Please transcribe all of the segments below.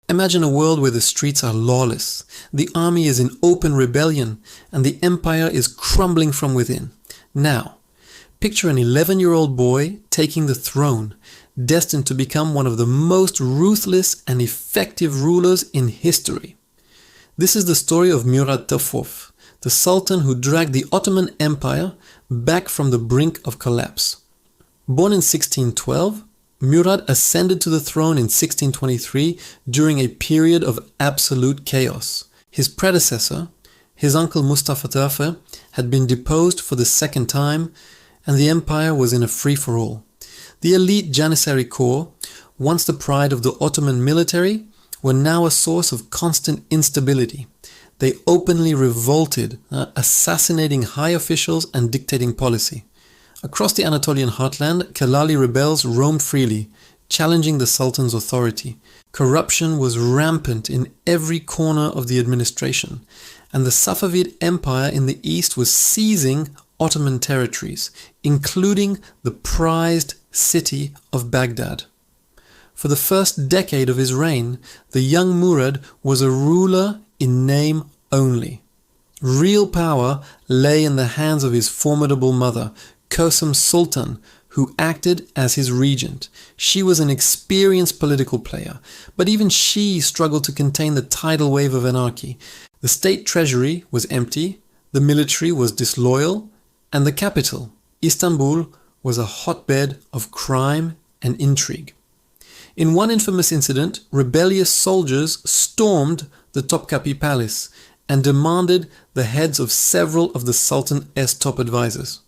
Imagine a world where the streets are lawless, the army is in open rebellion, and the empire is crumbling from within. Now, picture an 11-year-old boy taking the throne, destined to become one of the most ruthless and effective rulers in history. This is the story of Murad IV, the Sultan who dragged the Ottoman Empire back from the brink of collapse. Born in 1612, Murad ascended to the throne in 1623 during a period of absolute chaos. His predecessor, his uncle Mustafa IV, had been deposed for the second time, and the empire was in a free-for-all. The elite Janissary Corps, once the pride of the Ottoman military, were now a source of constant instability. They openly revolted, assassinating high officials and dictating policy. Across the Anatolian heartland, Kelali rebels roamed freely, challenging the Sultan's authority. Corruption was rampant in every corner of the administration, and the Safavid Empire in the east was seizing Ottoman territories, including the prized city of Baghdad. For the first decade of his reign, the young Murad was a ruler in name only. Real power lay in the hands of his formidable mother, Kosem Sultan, who acted as his regent. She was an experienced political player, but even she struggled to contain the tidal wave of anarchy. The state treasury was empty, the military was disloyal, and the capital, Istanbul, was a hotbed of crime and intrigue. In one infamous incident, rebellious soldiers stormed the Topkapi Palace and demanded the heads of several of the Sultan's top advisors.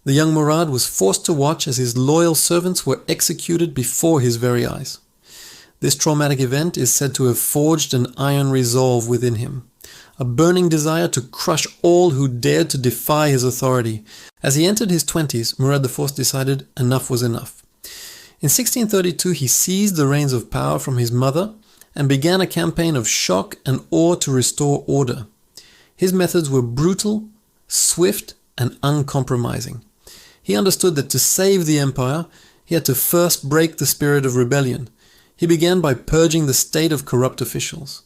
The young Murad was forced to watch as his loyal servants were executed before his very eyes. This traumatic event is said to have forged an iron resolve within him, a burning desire to crush all who dared to defy his authority. As he entered his 20s, Murad IV decided enough was enough. In 1632, he seized the reins of power from his mother and began a campaign of shock and awe to restore order. His methods were brutal, swift, and uncompromising. He understood that to save the empire, he had to first break the spirit of rebellion. He began by purging the state of corrupt officials.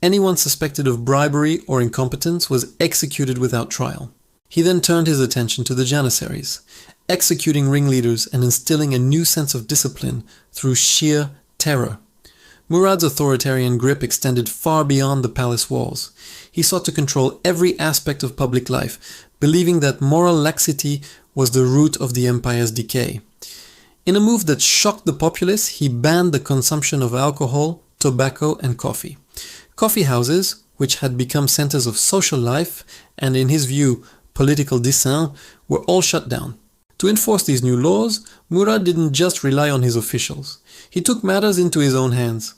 Anyone suspected of bribery or incompetence was executed without trial. He then turned his attention to the Janissaries, executing ringleaders and instilling a new sense of discipline through sheer terror. Murad's authoritarian grip extended far beyond the palace walls. He sought to control every aspect of public life, believing that moral laxity was the root of the empire's decay. In a move that shocked the populace, he banned the consumption of alcohol, tobacco, and coffee. Coffee houses, which had become centers of social life and, in his view, political dessin, were all shut down. To enforce these new laws, Murad didn't just rely on his officials. He took matters into his own hands.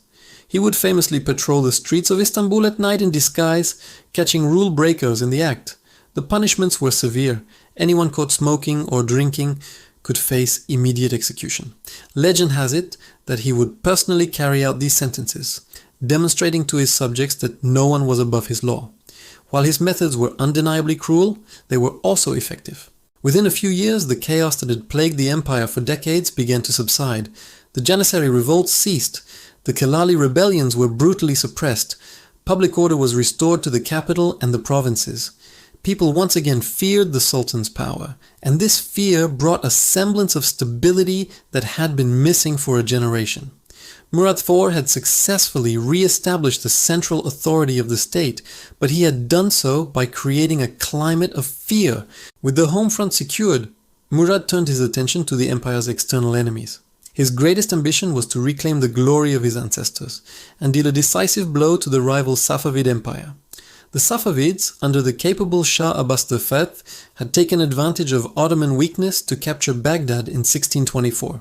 He would famously patrol the streets of Istanbul at night in disguise, catching rule breakers in the act. The punishments were severe. Anyone caught smoking or drinking could face immediate execution. Legend has it that he would personally carry out these sentences, demonstrating to his subjects that no one was above his law. While his methods were undeniably cruel, they were also effective. Within a few years, the chaos that had plagued the empire for decades began to subside. The Janissary revolts ceased. The Kelali rebellions were brutally suppressed. Public order was restored to the capital and the provinces. People once again feared the Sultan's power, and this fear brought a semblance of stability that had been missing for a generation. Murad IV had successfully re-established the central authority of the state, but he had done so by creating a climate of fear. With the home front secured, Murad turned his attention to the empire's external enemies. His greatest ambition was to reclaim the glory of his ancestors and deal a decisive blow to the rival Safavid Empire. The Safavids, under the capable Shah Abbas IV, had taken advantage of Ottoman weakness to capture Baghdad in 1624.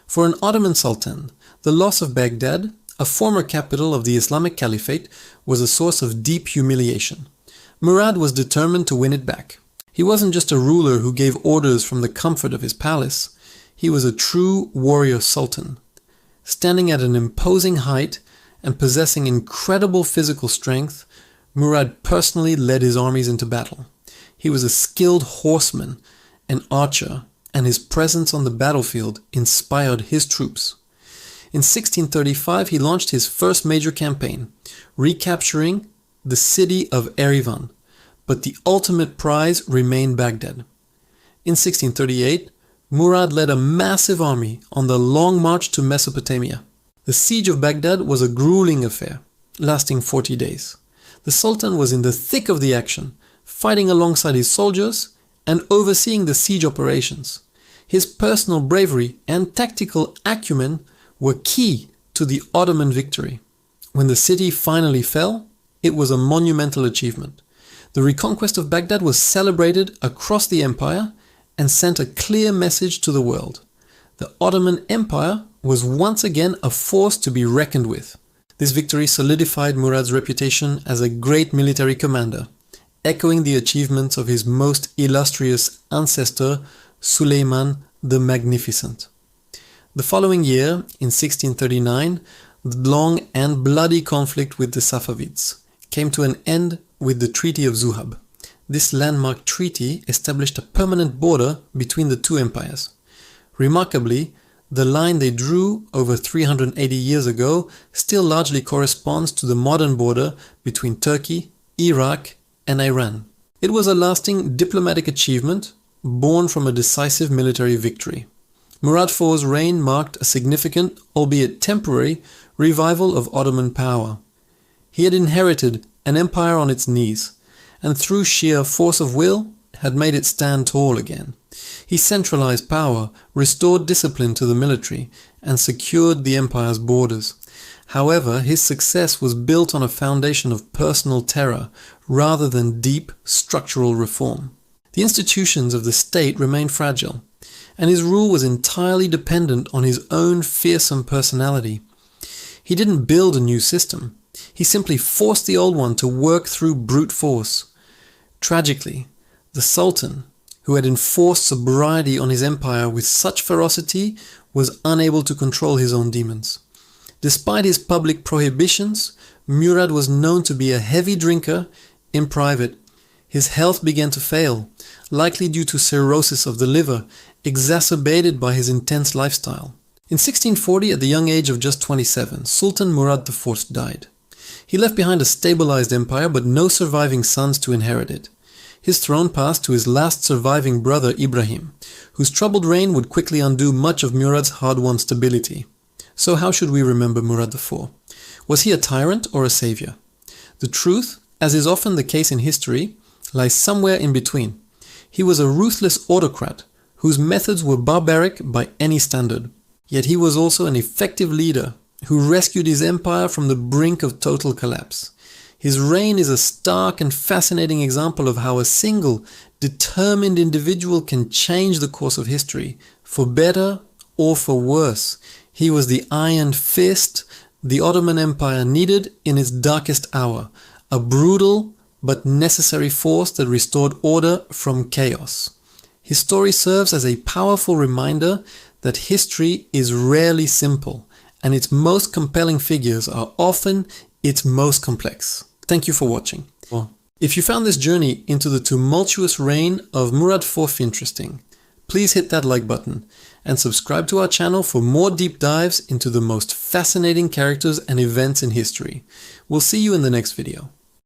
For an Ottoman Sultan, the loss of Baghdad, a former capital of the Islamic Caliphate, was a source of deep humiliation. Murad was determined to win it back. He wasn't just a ruler who gave orders from the comfort of his palace. He was a true warrior sultan. Standing at an imposing height and possessing incredible physical strength, Murad personally led his armies into battle. He was a skilled horseman, an archer, and his presence on the battlefield inspired his troops. In 1635 he launched his first major campaign, recapturing the city of Erivan, but the ultimate prize remained Baghdad. In 1638, Murad led a massive army on the long march to Mesopotamia. The siege of Baghdad was a grueling affair, lasting 40 days. The Sultan was in the thick of the action, fighting alongside his soldiers and overseeing the siege operations. His personal bravery and tactical acumen were key to the Ottoman victory. When the city finally fell, it was a monumental achievement. The reconquest of Baghdad was celebrated across the empire and sent a clear message to the world. The Ottoman Empire was once again a force to be reckoned with. This victory solidified Murad's reputation as a great military commander, echoing the achievements of his most illustrious ancestor, Suleiman the Magnificent. The following year, in 1639, the long and bloody conflict with the Safavids came to an end with the Treaty of Zuhab. This landmark treaty established a permanent border between the two empires. Remarkably, the line they drew over 380 years ago still largely corresponds to the modern border between Turkey, Iraq, and Iran. It was a lasting diplomatic achievement born from a decisive military victory. Murad IV's reign marked a significant, albeit temporary, revival of Ottoman power. He had inherited an empire on its knees, and through sheer force of will had made it stand tall again. He centralized power, restored discipline to the military, and secured the empire's borders. However, his success was built on a foundation of personal terror rather than deep structural reform. The institutions of the state remained fragile, and his rule was entirely dependent on his own fearsome personality. He didn't build a new system. He simply forced the old one to work through brute force. Tragically, the Sultan, who had enforced sobriety on his empire with such ferocity, was unable to control his own demons. Despite his public prohibitions, Murad was known to be a heavy drinker in private. His health began to fail, likely due to cirrhosis of the liver, exacerbated by his intense lifestyle. In 1640, at the young age of just 27, Sultan Murad IV died. He left behind a stabilized empire, but no surviving sons to inherit it. His throne passed to his last surviving brother Ibrahim, whose troubled reign would quickly undo much of Murad's hard-won stability. So how should we remember Murad IV? Was he a tyrant or a savior? The truth, as is often the case in history, lies somewhere in between. He was a ruthless autocrat whose methods were barbaric by any standard. Yet he was also an effective leader who rescued his empire from the brink of total collapse. His reign is a stark and fascinating example of how a single, determined individual can change the course of history, for better or for worse. He was the iron fist the Ottoman Empire needed in its darkest hour, a brutal but necessary force that restored order from chaos. His story serves as a powerful reminder that history is rarely simple, and its most compelling figures are often its most complex. Thank you for watching. If you found this journey into the tumultuous reign of Murad IV interesting, please hit that like button and subscribe to our channel for more deep dives into the most fascinating characters and events in history. We'll see you in the next video.